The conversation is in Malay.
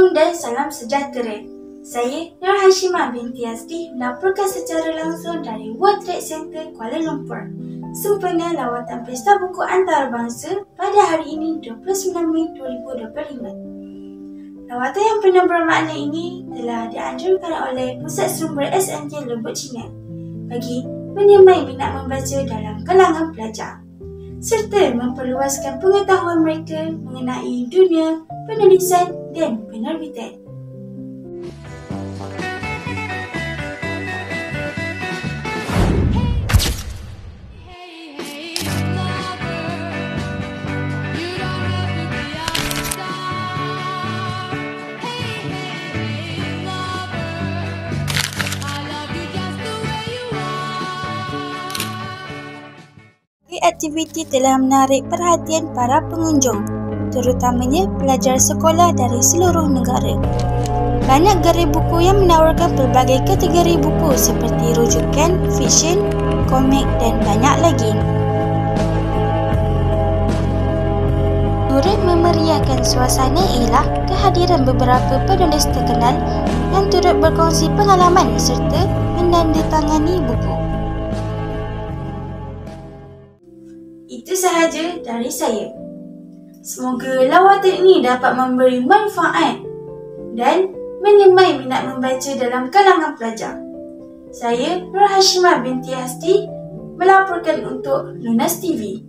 Assalamualaikum dan salam sejahtera. Saya Nur Hashimah binti Azdi melaporkan secara langsung dari World Trade Center Kuala Lumpur. Sempena lawatan Pesta Buku Antarabangsa pada hari ini 29 Mei 2025. Lawatan yang penuh bermakna ini telah dianjurkan oleh Pusat Sumber SMJ Lombok Cina bagi menyemai minat membaca dalam kalangan pelajar serta memperluaskan pengetahuan mereka mengenai dunia penulisan dan penerbitan. Aktiviti telah menarik perhatian para pengunjung, terutamanya pelajar sekolah dari seluruh negara. Banyak gerai buku yang menawarkan pelbagai kategori buku seperti rujukan, fiksyen, komik dan banyak lagi. Turut memeriahkan suasana ialah kehadiran beberapa penulis terkenal yang turut berkongsi pengalaman serta menandatangani buku. Itu sahaja dari saya. Semoga lawatan ini dapat memberi manfaat dan menyemai minat membaca dalam kalangan pelajar. Saya Nur Hashimah binti Azdi melaporkan untuk Lunas TV.